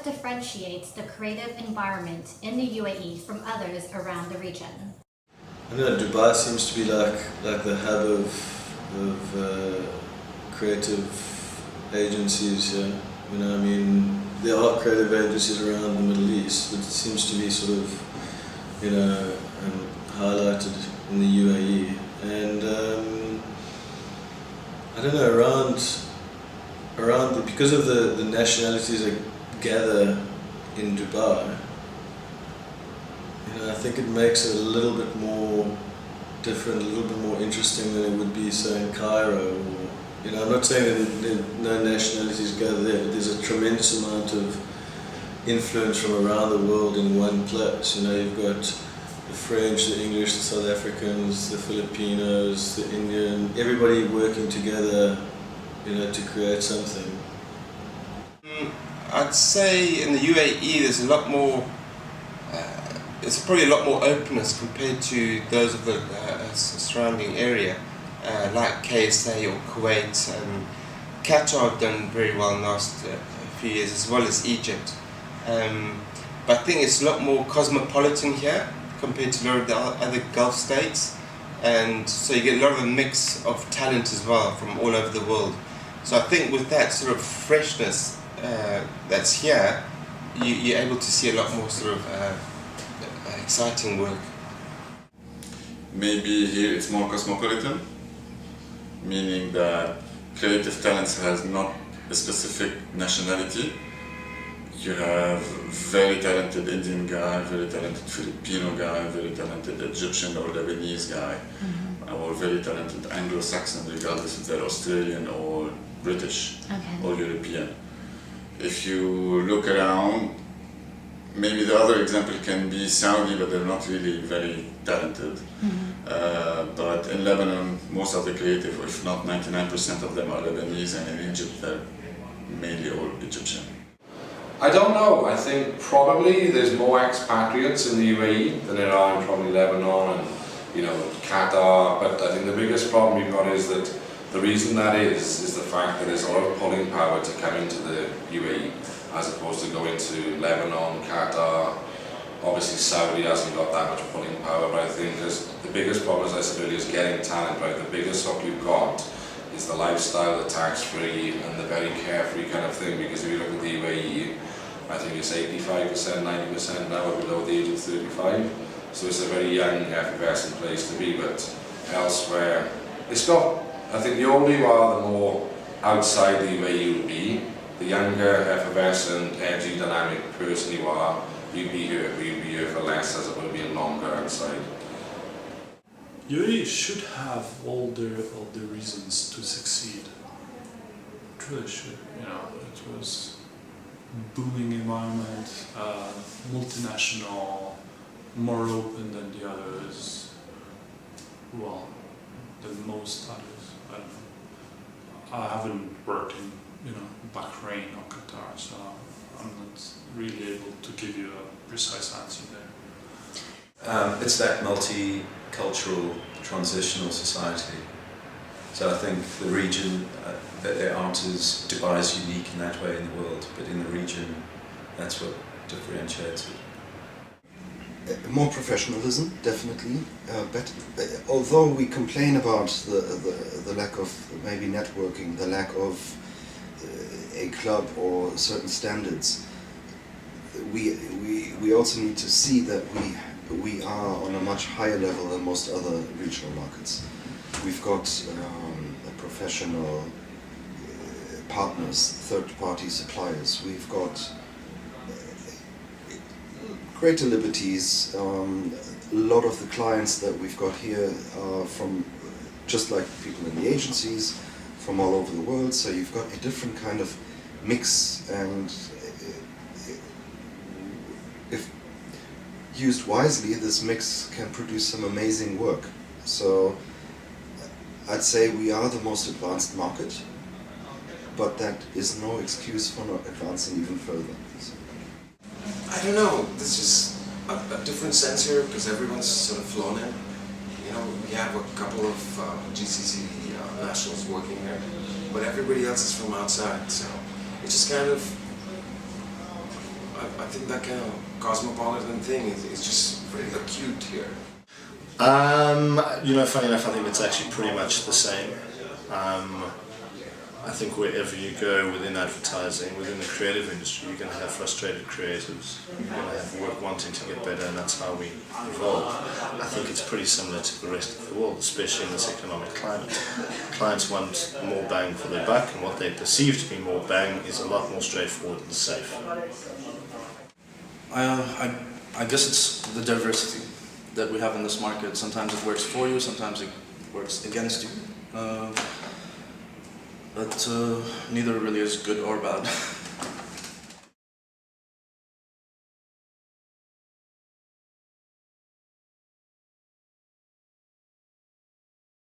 what differentiates the creative environment in the UAE from others around the region? I know Dubai seems to be like the hub of creative agencies here. You know, I mean, there are creative agencies around the Middle East, but it seems to be sort of, you know, highlighted in the UAE. And I don't know, because of the nationalities that gather in Dubai, you know, I think it makes it a little bit more different, a little bit more interesting than it would be, say, in Cairo. Or, you know, I'm not saying that no nationalities gather there, but there's a tremendous amount of influence from around the world in one place. You know, you've got the French, the English, the South Africans, the Filipinos, the Indian, everybody working together, you know, to create something. I'd say in the UAE there's a lot more, there's probably a lot more openness compared to those of the surrounding area, like KSA or Kuwait. Qatar have done very well in the last few years, as well as Egypt. But I think it's a lot more cosmopolitan here compared to a lot of the other Gulf states, and so you get a lot of a mix of talent as well from all over the world. So I think with that sort of freshness that's here, you're able to see a lot more sort of exciting work. Maybe here it's more cosmopolitan, meaning that creative talents has not a specific nationality. You have very talented Indian guy, very talented Filipino guy, very talented Egyptian or Lebanese guy, or very talented Anglo-Saxon, regardless if they're Australian or British or European. If you look around, maybe the other example can be Saudi, but they're not really very talented. But in Lebanon, most of the creative, if not 99% of them, are Lebanese, and in Egypt, they're mainly all Egyptian. I don't know. I think probably there's more expatriates in the UAE than there are in probably Lebanon and, you know, Qatar. But I think the biggest problem you've got is that the reason that is the fact that there's a lot of pulling power to come into the UAE as opposed to going to Lebanon, Qatar. Obviously Saudi hasn't got that much pulling power, but I think the biggest problem, as I said earlier, is getting talent right. The biggest hook you've got is the lifestyle, the tax-free and the very carefree kind of thing, because if you look at the UAE, I think it's 85%, 90% now are below the age of 35. So it's a very young, effervescent place to be, but elsewhere, it's got, I think the older you are, the more outside the UAE you'll be. The younger, effervescent, edgy, dynamic person you are, you'd be here for less as it would be longer outside. UAE should have all the reasons to succeed. It really should. You know, it was booming environment, multinational, more open than the others. Well, than most others. I don't know. I haven't worked in, you know, Bahrain or Qatar, so I'm not really able to give you a precise answer there. It's that multicultural, transitional society. So I think the region, that there aren't as Dubai is unique in that way in the world, but in the region, that's what differentiates it. More professionalism, definitely. Although we complain about the lack of maybe networking, the lack of a club or certain standards, we also need to see that we are on a much higher level than most other regional markets. We've got professional partners, third-party suppliers. We've got greater liberties. A lot of the clients that we've got here are from, just like people in the agencies, from all over the world. So you've got a different kind of mix, and if used wisely, this mix can produce some amazing work. So I'd say we are the most advanced market, but that is no excuse for not advancing even further. So. I don't know, there's just a different sense here because everyone's sort of flown in. You know, we have a couple of GCC nationals working here, but everybody else is from outside, so it just kind of I think that kind of cosmopolitan thing is just very acute here. You know, funny enough, I think it's actually pretty much the same. I think wherever you go within advertising, within the creative industry, you're going to have frustrated creatives. You're going to have work wanting to get better, and that's how we evolve. I think it's pretty similar to the rest of the world, especially in this economic climate. Clients want more bang for their buck, and what they perceive to be more bang is a lot more straightforward and safe. I guess it's the diversity that we have in this market. Sometimes it works for you, sometimes it works against you. But neither really is good or bad.